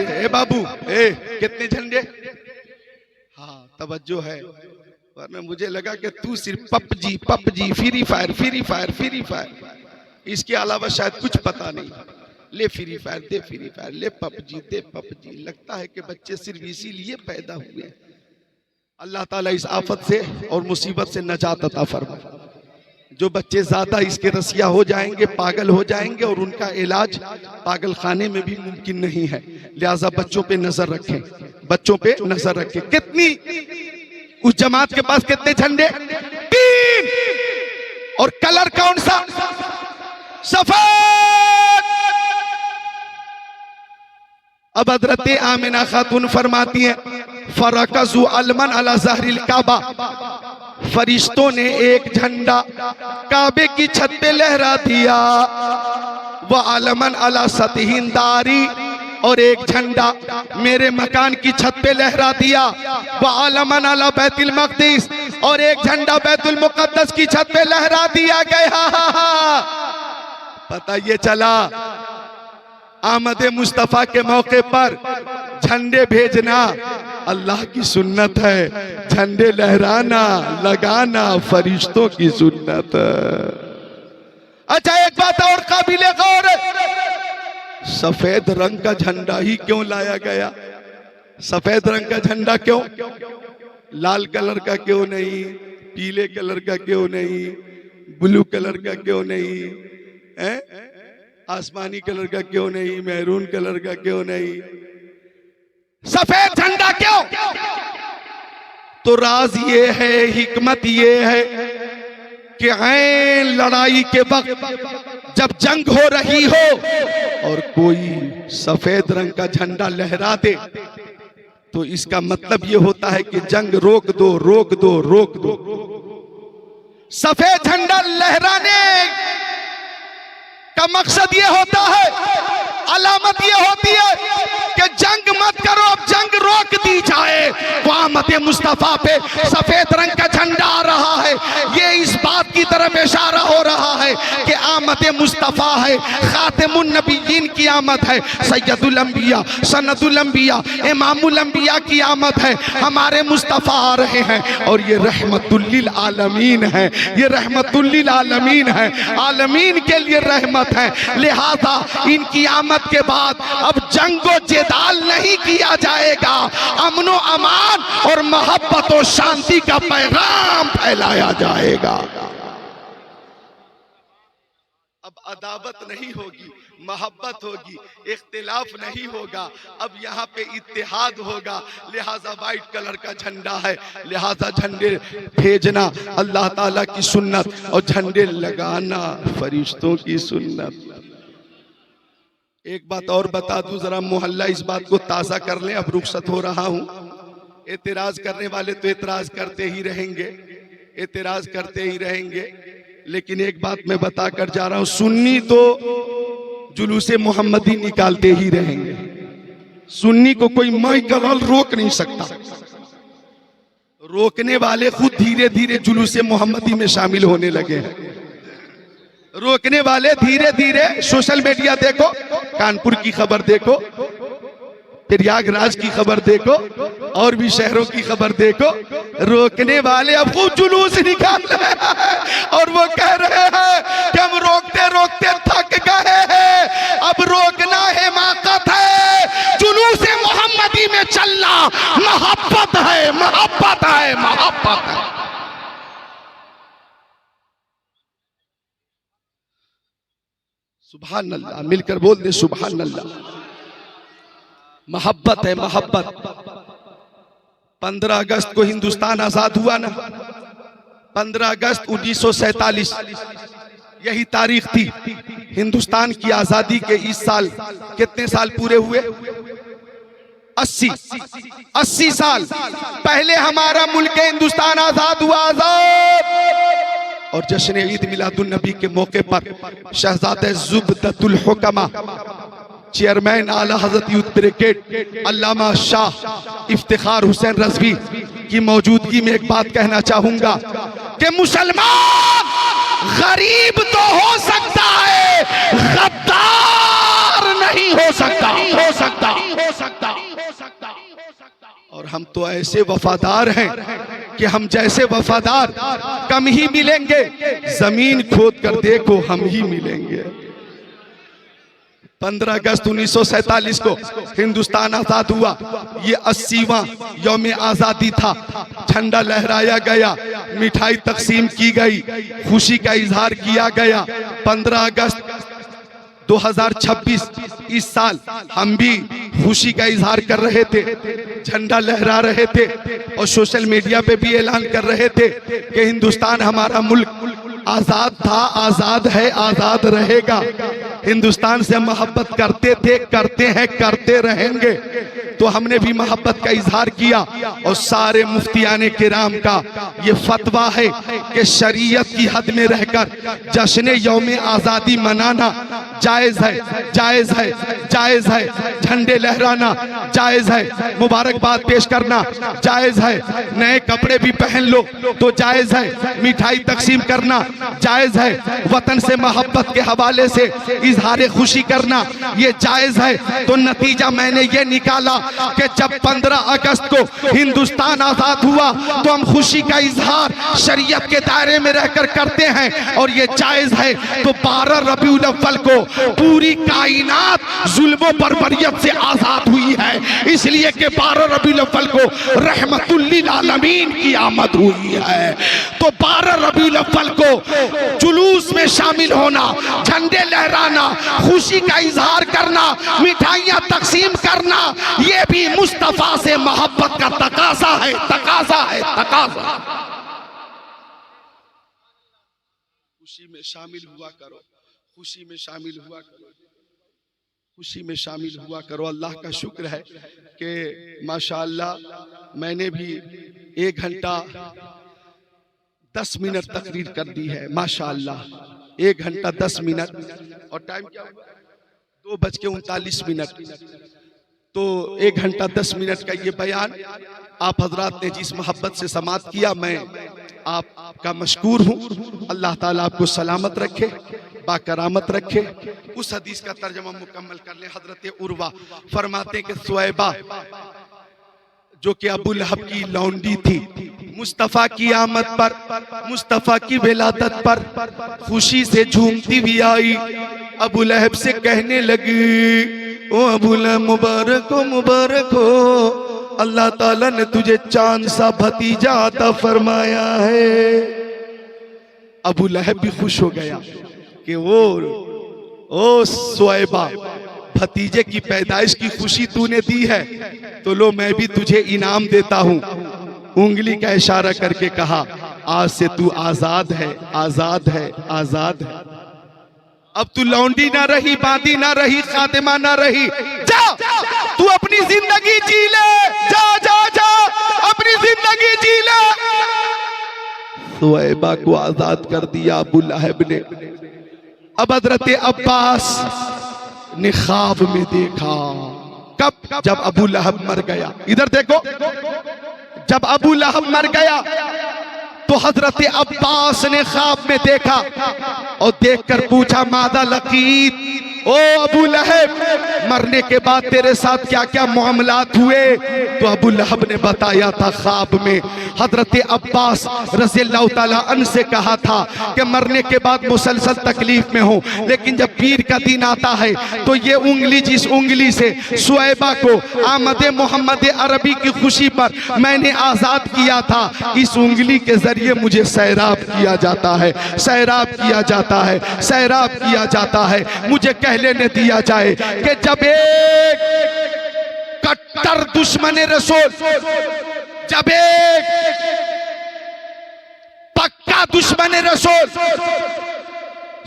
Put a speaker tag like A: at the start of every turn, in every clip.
A: ए बाबू, ए कितने झंडे? हाँ तवज्जो है, वरना मुझे लगा कि तू सिर्फ PUBG PUBG free fire free fire free fire, इसके अलावा शायद कुछ पता नहीं। ले फ्री फायर दे फ्री फायर, ले पबजी दे पबजी। लगता है कि बच्चे सिर्फ इसीलिए पैदा हुए। अल्लाह ताला इस आफत से और मुसीबत से नजात अता फरमाए। जो बच्चे ज्यादा इसके रसिया हो जाएंगे, पागल हो जाएंगे, और उनका इलाज पागल खाने में भी मुमकिन नहीं है। लिहाजा बच्चों पे नजर रखें, बच्चों पे नजर रखें। कितनी उस जमात के पास कितने झंडे? 3। और कलर कौन सा? सफेद। अब हजरत आमिना खातून फरमाती हैं, फरकजु अलमन अला ज़हरिल काबा, फरिश्तों ने एक झंडा काबे की छत पे लहरा दिया। वह अलमन अला सतहिन दारी, और एक झंडा मेरे मकान की छत पे लहरा दिया। वह अलमन अला बैतुल मक़दिस, और एक झंडा बैतुल मुक़द्दस की छत पे लहरा दिया गया। पता ये चला आमद मुस्तफा के मौके पर झंडे भेजना अल्लाह की सुन्नत है, झंडे लहराना लगाना फरिश्तों की सुन्नत है। अच्छा एक बात और काबिले गौर, सफेद रंग का झंडा ही क्यों लाया गया? सफेद रंग का झंडा क्यों? लाल कलर का क्यों नहीं? पीले कलर का क्यों नहीं? ब्लू कलर का क्यों नहीं है? आसमानी कलर का क्यों नहीं? मैरून कलर का क्यों नहीं? सफेद झंडा क्यों? तो राज ये है, हिकमत ये है कि ऐन लड़ाई के वक्त जब जंग हो रही हो और कोई सफेद रंग का झंडा लहरा दे, तो इसका मतलब ये होता है कि जंग रोक दो रोक दो रोक दो। सफेद झंडा लहराने का मकसद ये होता है, अलामत ये होती है कि जंग मत करो, अब जंग रोक दी जाए। आमद मुस्तफा पे सफेद रंग का झंडा आ रहा है, ये इस बात की तरफ इशारा हो रहा है कि आमद मुस्तफा है, खातिमुन नबीयीन की आमद है, सैयदुल अंबिया सनदुल अंबिया इमामुल अंबिया की आमद है। हमारे मुस्तफा आ रहे हैं और ये रहमतुल लिल आलमीन है, ये रहमतुल लिल आलमीन है, आलमीन के लिए रहमत है। लिहाजा इनकी आमद के बाद अब जंगो जिदाल नहीं किया जाएगा, अमनो अमान और मोहब्बत और शांति का पैगाम फैलाया जाएगा। अब अदावत नहीं होगी, मोहब्बत होगी, इख्तिलाफ नहीं होगा, अब यहाँ पे इत्तेहाद होगा। लिहाजा वाइट कलर का झंडा है, लिहाजा झंडे भेजना अल्लाह ताला की सुन्नत और झंडे लगाना फरिश्तों की सुन्नत। एक बात और बता दूं, जरा मोहल्ला इस बात को ताज़ा कर लें, अब रुखसत हो रहा हूं। एतराज करने वाले तो एतराज करते ही रहेंगे, एतराज करते ही रहेंगे, लेकिन एक बात मैं बता कर जा रहा हूं, सुन्नी तो जुलूसे मोहम्मदी निकालते ही रहेंगे। सुन्नी को कोई माई कवाल रोक नहीं सकता, रोकने वाले खुद धीरे धीरे जुलूसे मोहम्मदी में शामिल होने लगे हैं। रोकने वाले धीरे धीरे, सोशल मीडिया देखो, कानपुर की खबर देखो, प्रयागराज की खबर देखो, और भी शहरों की खबर देखो, रोकने वाले अब खूब जुलूस निकाल रहे हैं और वो कह रहे हैं कि हम रोकते रोकते थक गए हैं, अब रोकना हिमाकत है, जुलूस मोहम्मदी में चलना मोहब्बत है, मोहब्बत है, मोहब्बत है। सुभान अल्लाह, मिलकर बोल दे सुभान अल्लाह। मोहब्बत है, मोहब्बत। 15 अगस्त को हिंदुस्तान आजाद हुआ ना, 15 अगस्त 1947 यही तारीख थी हिंदुस्तान की आजादी के। इस साल कितने साल पूरे हुए? 80 साल पहले हमारा मुल्क हिंदुस्तान आजाद हुआ, आजाद। और जश्न ईद मिलादुन नबी के मौके पर शहजादे ज़ुबदतुल हुकमा, चेयरमैन आला हजरत यूथ ब्रिगेड अल्लामा शाह इफ्तिखार हुसैन रज़वी की मौजूदगी में एक बात कहना चाहूंगा कि मुसलमान गरीब तो हो सकता है, गद्दार नहीं हो सकता, हो सकता। हम तो ऐसे वफादार हैं कि हम जैसे वफादार कम ही मिलेंगे, जमीन खोद कर देखो हम ही मिलेंगे। 15 अगस्त 1947 को हिंदुस्तान आजाद हुआ। ये 80वां यौम आजादी था। झंडा लहराया गया, मिठाई तकसीम की गई, खुशी का इजहार किया गया। 15 अगस्त 2026 इस साल हम भी खुशी का इजहार कर रहे थे, झंडा लहरा रहे थे और सोशल मीडिया पे भी ऐलान कर रहे थे कि हिंदुस्तान हमारा मुल्क आजाद था, आजाद है, आजाद रहेगा। हिंदुस्तान से मोहब्बत करते थे, करते हैं, करते रहेंगे। तो हमने भी मोहब्बत का इजहार किया और सारे मुफ्तियाने किराम का ये फतवा है कि शरीयत की हद में रहकर जश्न यौम आजादी मनाना जायज है, जायज है, जायज है। झंडे लहराना जायज है, मुबारकबाद पेश करना जायज है, नए कपड़े भी पहन लो तो जायज है, मिठाई तकसीम करना जायज है, वतन से मोहब्बत के हवाले से इजहार खुशी करना ये जायज है। तो नतीजा मैंने ये निकाला कि जब 15 अगस्त को हिंदुस्तान आजाद हुआ तो हम खुशी का इजहार शरीयत के दायरे में रहकर करते हैं और ये जायज है। तो 12 रबीउल अव्वल को पूरी कायनात जुल्मों बर्बरियत से आजाद हुई है, इसलिए कि 12 रबीउल अव्वल को रहमतुल लिल आलमीन की आमद हुई है। तो 12 रबीउल अव्वल को जुलूस में शामिल होना, झंडे लहराना, खुशी का इजहार करना, मिठाइयां तकसीम करना, ये भी मुस्तफा से मोहब्बत का तकाजा है, तकाजा है, तकाजा। खुशी में शामिल हुआ करो, खुशी में शामिल हुआ करो, खुशी में शामिल हुआ करो। अल्लाह का शुक्र है कि माशाअल्लाह मैंने भी 1 घंटा 10 मिनट तकरीर कर दी है माशाअल्लाह। 1 घंटा 10 मिनट और टाइम क्या हुआ 2:39। तो 1 घंटा 10 मिनट का ये बयान आप हजरात ने जिस मोहब्बत से समाअत किया, मैं आपका मशकूर हूँ। अल्लाह ताला आपको सलामत रखे, बाकरामत रखे। उस हदीस का तर्जमा मुकम्मल कर ले। हजरत उर्वा फरमाते कि सुएबा जो कि अबू लहब की लौंडी थी, मुस्तफा की आमद पर, मुस्तफा की विलादत पर खुशी से झूमती हुई आई। अबू लहब से कहने लगी, ओ अबू लहब मुबारक हो, मुबारक हो, अल्लाह ताला ने तुझे चांद सा भतीजा अता फरमाया है। अबू लहब भी खुश हो गया कि ओ सुएबा, भतीजे की पैदाइश की खुशी तूने दी है तो लो मैं भी तुझे इनाम देता हूँ। उंगली का इशारा करके कहा, आज से तू आजाद है, आजाद है, आजाद है। अब तू लौंडी ना रही, बांदी ना रही, खातिमा ना रही। जा तू अपनी जिंदगी जी ले, जा जा जा अपनी जिंदगी जी ले। सुएबा को आजाद कर दिया अबू लहब ने। अब हजरत अब्बास ने ख्वाब में देखा। कब? जब अबू लहब मर गया। इधर देखो, जब अबू लहब मर गया तो हजरत अब्बास ने ख्वाब में देखा और देखकर पूछा, मादा लकीत, ओ अबू लहब, मरने के बाद तेरे साथ क्या क्या मामलात हुए? तो अबू लहब ने बताया था ख्वाब में। हजरत अब्बास रज़ियल्लाहु ताला अन्हु से कहा था कि मरने के बाद मुसलसल तकलीफ में हो, लेकिन जब पीर का दिन आता है तो ये उंगली, जिस उंगली से सुएबा को आमद मोहम्मद अरबी की खुशी पर मैंने आजाद किया था, इस उंगली के जरिए मुझे सैराब किया जाता है, सैराब किया जाता है, सैराब किया जाता है। मुझे कह लेने दिया जाए कि जब एक कट्टर दुश्मन रसूल, जब एक पक्का दुश्मन रसूल,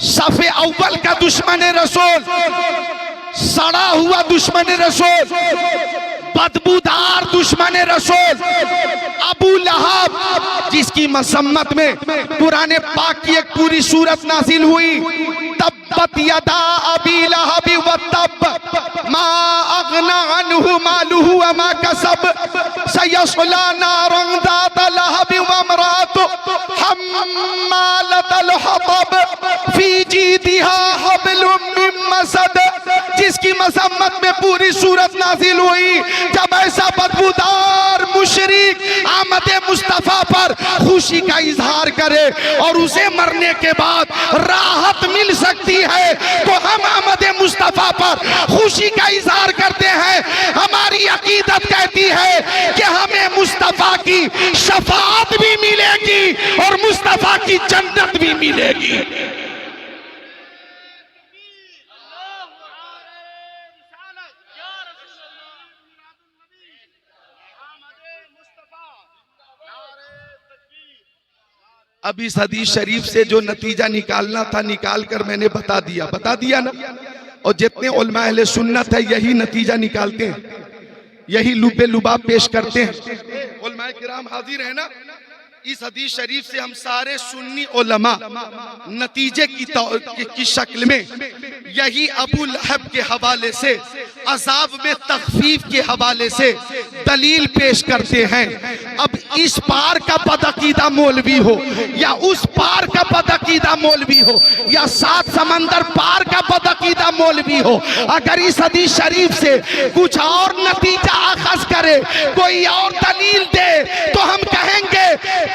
A: सफ़े अव्वल का दुश्मन रसूल, सड़ा हुआ दुश्मन रसूल, बदबूदार दुश्मन रसूल अबू लहब, जिसकी मसम्मत में कुरान पाक की एक पूरी सूरत नाजिल हुई, तब्बत यदा अबी लहब व तब मा अगना अन्हु मालुहु व मा कसब सयस्ला नारन ज़ात लहब व इम्राअतु हम्मालतल हतब फी जीदिहा हब्लुम मिन मसद, जिसकी मसम्मत में पूरी सूरत नाजिल हुई। जब ऐसा बदबूदार मुशरिक आमद मुस्तफा पर खुशी का इजहार करे और उसे मरने के बाद राहत मिल सकती है, तो हम आमद मुस्तफा पर खुशी का इजहार करते हैं। हमारी अकीदत कहती है कि हमें मुस्तफा की शफाअत भी मिलेगी और मुस्तफा की जन्नत भी मिलेगी। अब इस हदीस शरीफ से जो नतीजा निकालना था निकाल कर मैंने बता दिया ना। और जितने उलमा अहले सुन्नत है यही नतीजा निकालते हैं, यही लुबे लुबाब पेश करते हैं। उलमा किराम हाजिर है ना। इस हदीस शरीफ से हम सारे सुन्नी उलमा नतीजे की शक्ल में यही अबू लहब के हवाले से, अजाब में तखफीफ के हवाले से दलील पेश करते हैं। अब इस पार का बदअकीदा मौलवी हो या उस पार का बदअकीदा मौलवी हो या सात समंदर पार का बदअकीदा मौलवी हो, अगर इस हदीस शरीफ से कुछ और नतीजा अखज़ करे, कोई और दलील दे, तो हम कहेंगे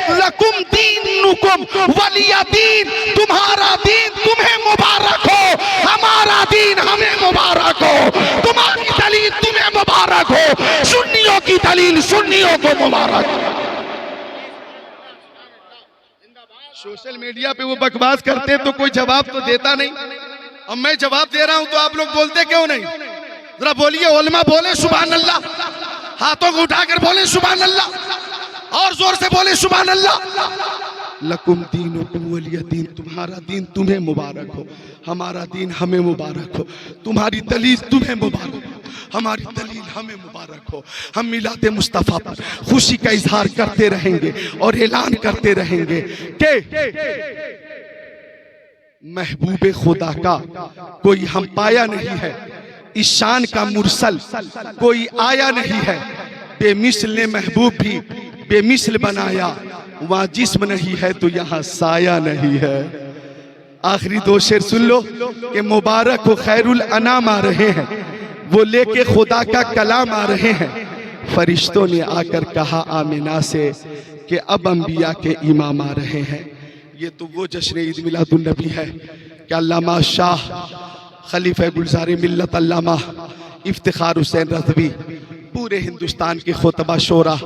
A: लकुम दीनुकुम वलिया दीन, तुम्हारा दीन तुम्हें मुबारक हो, हमारा दीन हमें मुबारक हो, तुम्हारी दलील तुम्हें मुबारक हो, सुन्नियों की दलील सुन्नियों को मुबारक हो। सोशल मीडिया पे वो बकवास करते तो कोई जवाब तो देता नहीं। अब मैं जवाब दे रहा हूं तो आप लोग बोलते क्यों नहीं? जरा बोलिए, उलमा बोले सुभान अल्लाह, हाथों को उठाकर बोले सुभान अल्लाह, और जोर से बोले सुभान अल्लाह। लकुम दीनुकुम वलिया दीन, तुम्हारा दीन तुम्हें मुबारक हो, हमारा दीन हमें मुबारक हो, तुम्हारी दलील तुम्हें मुबारक हो, हमारी दलील हमें मुबारक हो। हम मिलाद मुस्तफ़ा पर खुशी का इजहार करते रहेंगे और ऐलान करते रहेंगे कि महबूब खुदा का कोई हम पाया नहीं है, इस शान का मुरसल कोई आया नहीं है। बेमिसल ने महबूब भी बेमिसल बनाया, वहाँ जिस्म नहीं है तो यहाँ साया नहीं है। आखिरी दो शेर सुन लो कि मुबारक हो खैरुल अनाम आ रहे हैं, वो लेके खुदा का कलाम आ रहे हैं। फरिश्तों ने आकर कहा आमिना से कि अब अंबिया के इमाम आ रहे हैं। ये तो वो जश्न ईद मिलादुन नबी है कि अल्लामा शाह खलीफा गुलजार मिल्लत अल्लामा इफ्तिखार हुसैन रज़वी पूरे हिंदुस्तान के खुतबा शोरा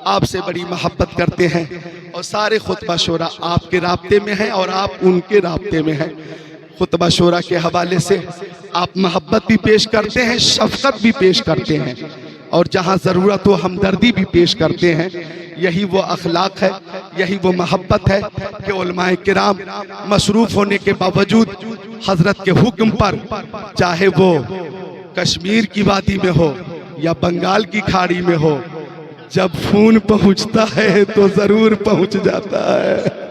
A: आपसे बड़ी मोहब्बत करते हैं और सारे खुतबा शोरा आपके राब्ते में हैं और आप उनके राब्ते में हैं। खुतबा शोरा के हवाले से आप मोहब्बत भी पेश करते हैं, शफकत भी पेश करते हैं और जहाँ ज़रूरत हो हमदर्दी भी पेश करते हैं। यही वो अखलाक है, यही वो मोहब्बत है कि उलमाए किराम मसरूफ़ होने के बावजूद हज़रत के हुक्म पर, चाहे वो कश्मीर की वादी में हो या बंगाल की खाड़ी में हो, जब फोन पहुंचता है तो जरूर पहुंच जाता है।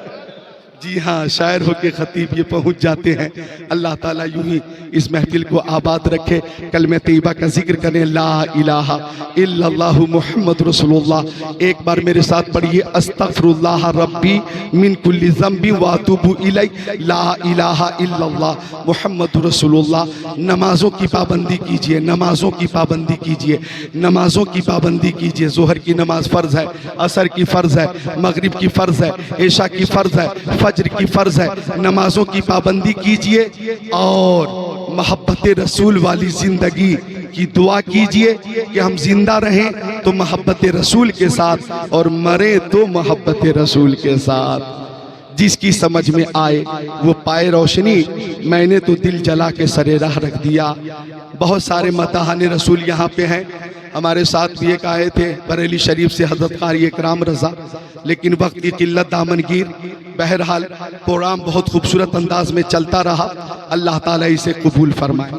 A: जी हाँ, शायर होके खतीब ये पहुंच जाते हैं। अल्लाह ताला यूं ही इस महफिल को आबाद रखे। कलमे तैयबा का जिक्र करें, ला इलाहा इल्लल्लाहु मुहम्मद रसूलुल्लाह। एक बार मेरे साथ पढ़िए, अस्तगफिरुल्लाह रब्बी मिन कुल्ली ज़ंबी व अतूबु इलै, ला इलाहा इल्लल्लाह मुहम्मद रसूलुल्लाह। नमाजों की पाबंदी कीजिए, नमाजों की पाबंदी कीजिए, नमाजों की पाबंदी कीजिए। जोहर की नमाज फ़र्ज़ है, असर की फ़र्ज़ है, मगरिब की फ़र्ज़ है, इशा की फ़र्ज़ है, फज्र की फर्ज है। नमाजों की पाबंदी कीजिए और मोहब्बत रसूल वाली जिंदगी की दुआ कीजिए कि हम जिंदा रहें तो मोहब्बत रसूल के साथ और मरे तो मोहब्बत रसूल के साथ। जिसकी समझ में आए वो पाए रोशनी, मैंने तो दिल जला के सरे राह रख दिया। बहुत सारे मताहाने रसूल यहाँ पे हैं। हमारे साथ भी एक आए थे बरेली शरीफ से हज़रत कारी इकराम रज़ा, लेकिन वक्त की किल्लत दामनगीर। बहरहाल प्रोग्राम बहुत खूबसूरत अंदाज में चलता रहा। अल्लाह ताला इसे कबूल फरमाए।